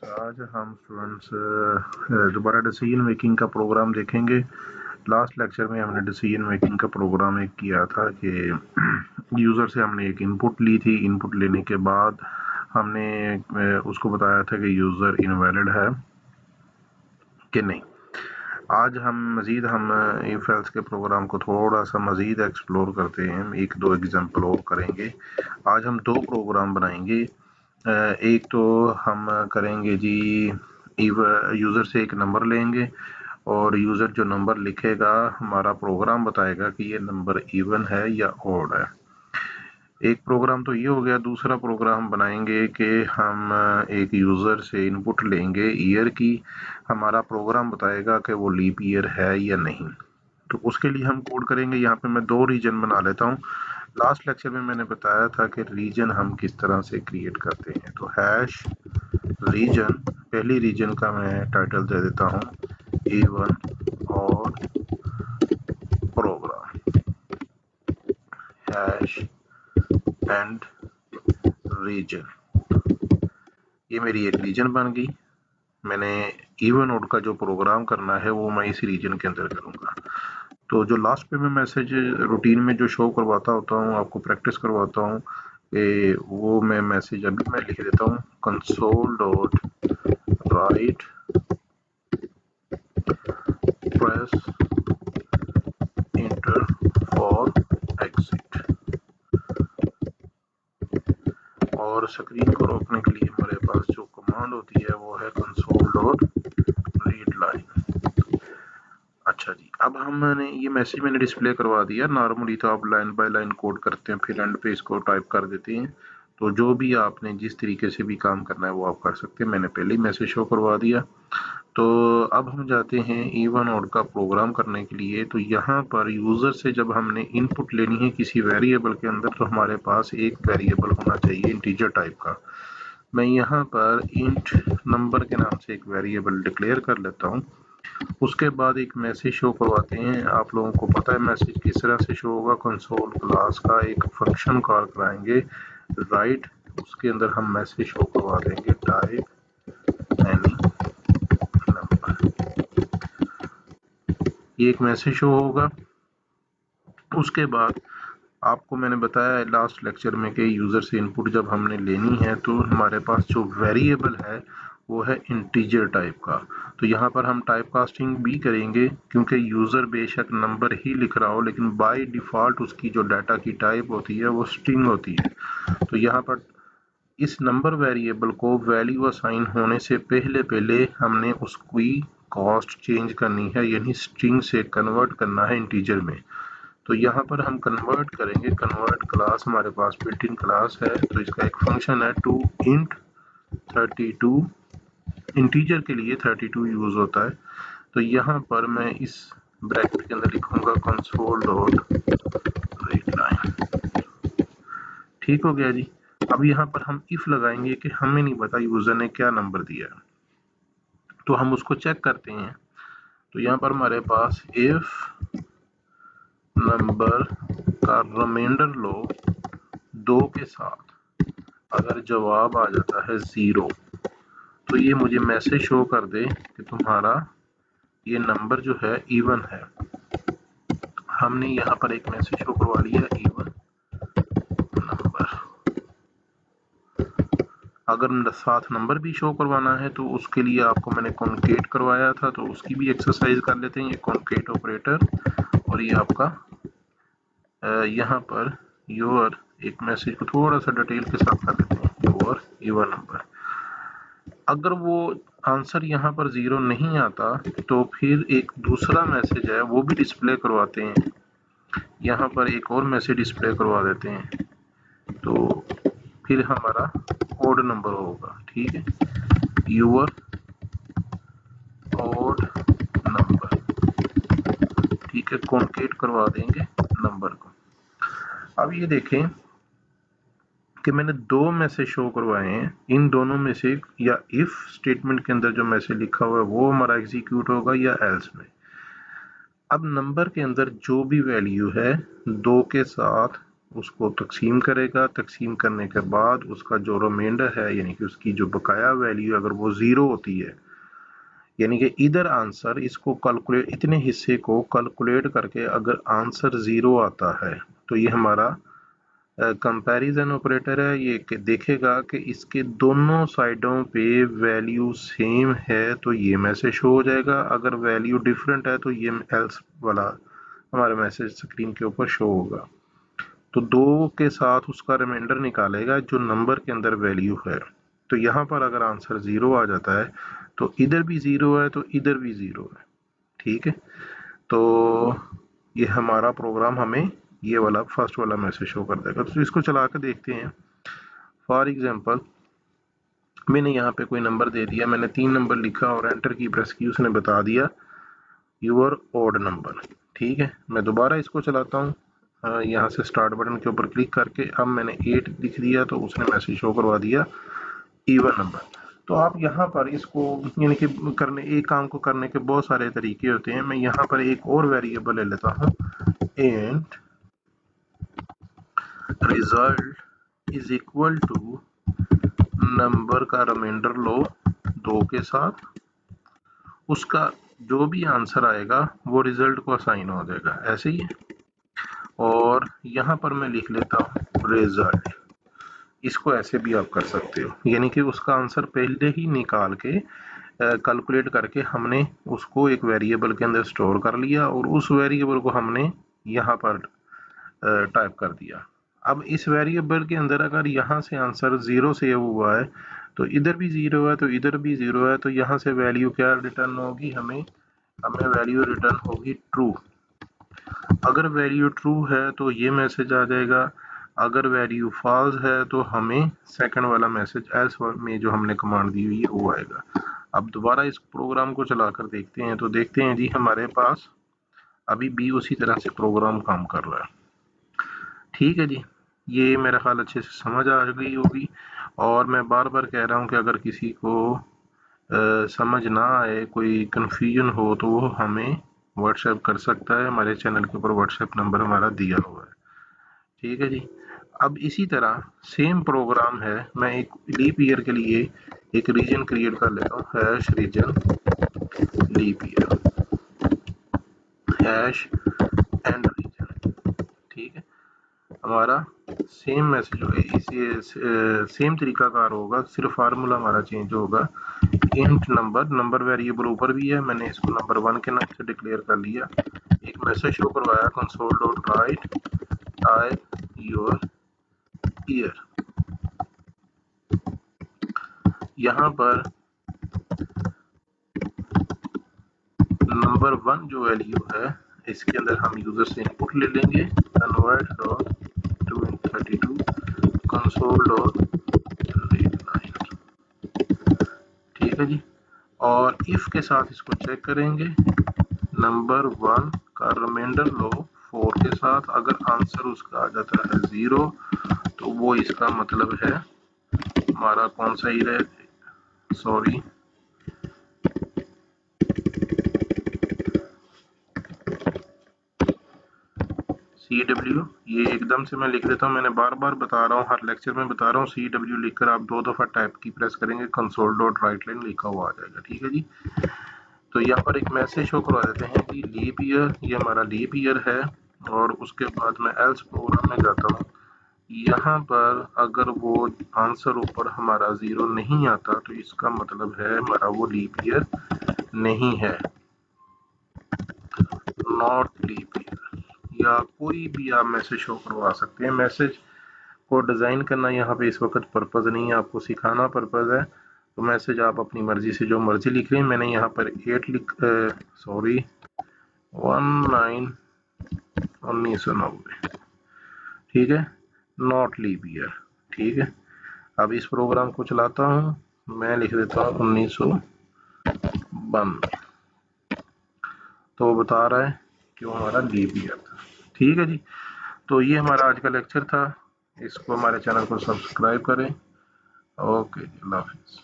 आज हम स्टूडेंट्स दोबारा डिसीजन मेकिंग का प्रोग्राम देखेंगे। लास्ट लेक्चर में हमने डिसीजन मेकिंग का प्रोग्राम एक किया था कि यूज़र से हमने एक इनपुट ली थी। इनपुट लेने के बाद हमने उसको बताया था कि यूज़र इनवैलिड है कि नहीं। आज हम इफ एल्स के प्रोग्राम को थोड़ा सा मज़ीद एक्सप्लोर करते हैं, एक दो एग्जांपल और करेंगे। आज हम दो प्रोग्राम बनाएंगे। एक तो हम करेंगे जी यूज़र से एक नंबर लेंगे और यूज़र जो नंबर लिखेगा हमारा प्रोग्राम बताएगा कि ये नंबर इवन है या ऑड है। एक प्रोग्राम तो ये हो गया। दूसरा प्रोग्राम बनाएंगे कि हम एक यूज़र से इनपुट लेंगे ईयर की। हमारा प्रोग्राम बताएगा कि वो लीप ईयर है या नहीं। तो उसके लिए हम कोड करेंगे। यहाँ पे मैं दो रीजन बना लेता हूँ। लास्ट लेक्चर में मैंने बताया था कि रीजन हम किस तरह से क्रिएट करते हैं। तो हैश रीजन, पहली रीजन का मैं टाइटल दे देता हूँ A1 और प्रोग्राम हैश एंड रीजन। ये मेरी एक रीजन बन गई। मैंने इवन ऑड का जो प्रोग्राम करना है वो मैं इस रीजन के अंदर करूँगा। तो जो लास्ट पे मैं मैसेज रूटीन में जो शो करवाता होता हूँ, आपको प्रैक्टिस करवाता हूँ, वो मैं मैसेज अभी मैं लिख देता हूँ console dot right press inter for exit. और स्क्रीन को रोकने के लिए हमारे पास जो कमांड होती है वो है कंसोल डॉट रीड लाइन। अच्छा जी, अब हमने ये मैसेज मैंने डिस्प्ले करवा दिया। नॉर्मली तो आप लाइन बाय लाइन कोड करते हैं, फिर एंड पे इसको टाइप कर देते हैं। तो जो भी आपने जिस तरीके से भी काम करना है वो आप कर सकते हैं। मैंने पहले ही मैसेज शो करवा दिया। तो अब हम जाते हैं इवन ऑड का प्रोग्राम करने के लिए। तो यहाँ पर यूज़र से जब हमने इनपुट लेनी है किसी वेरिएबल के अंदर, तो हमारे पास एक वेरिएबल होना चाहिए इंटीजर टाइप का। मैं यहाँ पर इंट नंबर के नाम से एक वेरिएबल डिक्लेयर कर लेता हूँ। उसके बाद एक मैसेज शो करवाते हैं। आप लोगों को पता है मैसेज किस तरह से शो होगा। कंसोल क्लास का एक फंक्शन कॉल कराएंगे राइट, उसके अंदर हम मैसेज शो करवा देंगे टाइप एनी नंबर। ये एक मैसेज शो होगा। उसके बाद आपको मैंने बताया लास्ट लेक्चर में कि यूज़र से इनपुट जब हमने लेनी है तो हमारे पास जो वेरिएबल है वो है इंटीजर टाइप का। तो यहाँ पर हम टाइप कास्टिंग भी करेंगे क्योंकि यूज़र बेशक नंबर ही लिख रहा हो, लेकिन बाय डिफ़ॉल्ट उसकी जो डाटा की टाइप होती है वो स्ट्रिंग होती है। तो यहाँ पर इस नंबर वेरिएबल को वैल्यू असाइन होने से पहले हमने उसकी कॉस्ट चेंज करनी है, यानी स्ट्रिंग से कन्वर्ट करना है इंटीजर में। तो यहाँ पर हम कन्वर्ट करेंगे। कन्वर्ट क्लास हमारे पास बिल्ट इन क्लास है, तो इसका एक फंक्शन है टू इंट 32। इंटीजर के लिए 32 यूज होता है। तो यहाँ पर मैं इस ब्रैकेट के अंदर लिखूंगा कंसोल डॉट रीड लाइन। ठीक हो गया जी। अब यहाँ पर हम इफ लगाएंगे कि हमें नहीं पता यूजर ने क्या नंबर दिया, तो हम उसको चेक करते हैं। तो यहाँ पर हमारे पास इफ नंबर का रिमाइंडर लो 2 के साथ, अगर जवाब आ जाता है 0 तो ये मुझे मैसेज शो कर दे कि तुम्हारा ये नंबर जो है इवन है। हमने यहाँ पर एक मैसेज शो करवा लिया इवन नंबर। अगर साथ नंबर भी शो करवाना है तो उसके लिए आपको मैंने कॉन्केट करवाया था, तो उसकी भी एक्सरसाइज कर लेते हैं। ये कॉन्केट ऑपरेटर, और ये आपका यहाँ पर योर एक मैसेज को थोड़ा सा डिटेल के साथ कर देते हैं योर इवन नंबर। अगर वो आंसर यहाँ पर 0 नहीं आता तो फिर एक दूसरा मैसेज है वो भी डिस्प्ले करवाते हैं। यहाँ पर एक और मैसेज डिस्प्ले करवा देते हैं, तो फिर हमारा ओड नंबर होगा। ठीक है, योर ओड नंबर। ठीक है, कॉन्केट करवा देंगे नंबर को। अब ये देखें कि मैंने दो मैसेज शो करवाए हैं। इन दोनों में से या इफ स्टेटमेंट के अंदर जो मैसेज लिखा हुआ है वो हमारा एग्जीक्यूट होगा या एल्स में। अब नंबर के अंदर जो भी वैल्यू है 2 के साथ उसको तकसीम करेगा। तकसीम करने के बाद उसका जो रिमाइंडर है यानी कि उसकी जो बकाया वैल्यू अगर वो 0 होती है, यानी कि इधर आंसर इसको कैलकुलेट, इतने हिस्से को कैलकुलेट करके अगर आंसर 0 आता है तो ये हमारा कंपैरिजन ऑपरेटर है। ये देखेगा कि इसके दोनों साइडों पे वैल्यू सेम है तो ये मैसेज शो हो जाएगा, अगर वैल्यू डिफरेंट है तो ये एल्स वाला हमारा मैसेज स्क्रीन के ऊपर शो होगा। तो 2 के साथ उसका रिमाइंडर निकालेगा जो नंबर के अंदर वैल्यू है। तो यहाँ पर अगर आंसर 0 आ जाता है तो इधर भी 0 है तो इधर भी 0 है। ठीक है, तो ये हमारा प्रोग्राम हमें ये वाला फर्स्ट वाला मैसेज शो कर देगा। तो इसको चला कर देखते हैं। फॉर एग्जांपल मैंने यहाँ पे कोई नंबर दे दिया, मैंने 3 नंबर लिखा और एंटर की प्रेस की, उसने बता दिया योर ऑड नंबर। ठीक है, मैं दोबारा इसको चलाता हूँ, यहाँ से स्टार्ट बटन के ऊपर क्लिक करके अब मैंने 8 लिख दिया तो उसने मैसेज शो करवा दिया इवन नंबर। तो आप यहाँ पर इसको यानी कि करने, एक काम को करने के बहुत सारे तरीके होते हैं। मैं यहाँ पर एक और वेरिएबल ले लेता हूँ, and result is equal to number का रिमाइंडर लो 2 के साथ, उसका जो भी आंसर आएगा वो रिजल्ट को असाइन हो जाएगा, ऐसे ही है। और यहाँ पर मैं लिख लेता हूँ रिजल्ट, इसको ऐसे भी आप कर सकते हो, यानी कि उसका आंसर पहले ही निकाल के कैलकुलेट करके हमने उसको एक वेरिएबल के अंदर स्टोर कर लिया और उस वेरिएबल को हमने यहाँ पर टाइप कर दिया। अब इस वेरिएबल के अंदर अगर यहाँ से आंसर 0 सेव हुआ है तो इधर भी 0 है तो इधर भी 0 है, तो यहाँ से वैल्यू क्या रिटर्न होगी, हमें वैल्यू रिटर्न होगी ट्रू। अगर वैल्यू ट्रू है तो ये मैसेज आ जाएगा, अगर वैल्यू फॉल्स है तो हमें सेकंड वाला मैसेज एल्स में जो हमने कमांड दी हुई है वो आएगा। अब दोबारा इस प्रोग्राम को चलाकर देखते हैं, तो देखते हैं जी हमारे पास अभी भी उसी तरह से प्रोग्राम काम कर रहा है। ठीक है जी, ये मेरा ख्याल अच्छे से समझ आ गई होगी। और मैं बार बार कह रहा हूँ कि अगर किसी को समझ ना आए, कोई कन्फ्यूजन हो तो वो हमें व्हाट्सएप कर सकता है, हमारे चैनल के ऊपर व्हाट्सएप नंबर हमारा दिया हुआ है। ठीक है जी, अब इसी तरह सेम प्रोग्राम है, मैं एक लीप ईयर के लिए एक रीजन क्रिएट कर लेता हूँ, hash region leap year hash end region. ठीक है, हमारा सेम मैसेज होगा, इसी सेम तरीकाकार होगा, सिर्फ फार्मूला हमारा चेंज होगा। इंट नंबर वेरिएबल ऊपर भी है, मैंने इसको नंबर 1 के नाम से डिक्लेयर कर लिया। एक मैसेज शो करवाया console dot right type your year. यहाँ पर नंबर 1 जो वैल्यू है इसके अंदर हम यूजर से इनपुट ले लेंगे, convert dot to 32 console dot read line. ठीक है जी, और इफ के साथ इसको चेक करेंगे, नंबर 1 का रिमाइंडर लो 4 के साथ, अगर आंसर उसका आ जाता है 0 तो वो इसका मतलब है हमारा कौन सा ईयर है, सॉरी CW, ये एकदम से मैं लिख देता हूँ, मैंने बार बार बता रहा हूँ, हर लेक्चर में बता रहा हूँ, CW लिखकर आप 2 दफ़ा टैब की प्रेस करेंगे, कंसोल डॉट राइट लाइन लिखा हुआ आ जाएगा। ठीक है जी, तो यहाँ पर एक मैसेज शो करवा देते हैं कि लीप ईयर, ये हमारा लीप ईयर है। और उसके बाद मैं एल्स प्रोग्राम में जाता हूँ, यहाँ पर अगर वो आंसर ऊपर हमारा 0 नहीं आता तो इसका मतलब है हमारा वो लीप ईयर नहीं है, नॉट लीप ईयर, या कोई भी आप मैसेज शो करवा सकते हैं। मैसेज को डिज़ाइन करना यहाँ पे इस वक्त पर्पज़ नहीं है, आपको सिखाना पर्पज़ है। तो मैसेज आप अपनी मर्जी से जो मर्जी लिख लें, मैंने यहाँ पर 1990। ठीक है, नॉट लीप ईयर। ठीक है, अब इस प्रोग्राम को चलाता हूँ, मैं लिख देता हूँ 1992, तो वो बता रहा है कि वो हमारा लीप ईयर था। ठीक है जी, तो ये हमारा आज का लेक्चर था, इसको हमारे चैनल को सब्सक्राइब करें। ओके, अल्लाह हाफिज़।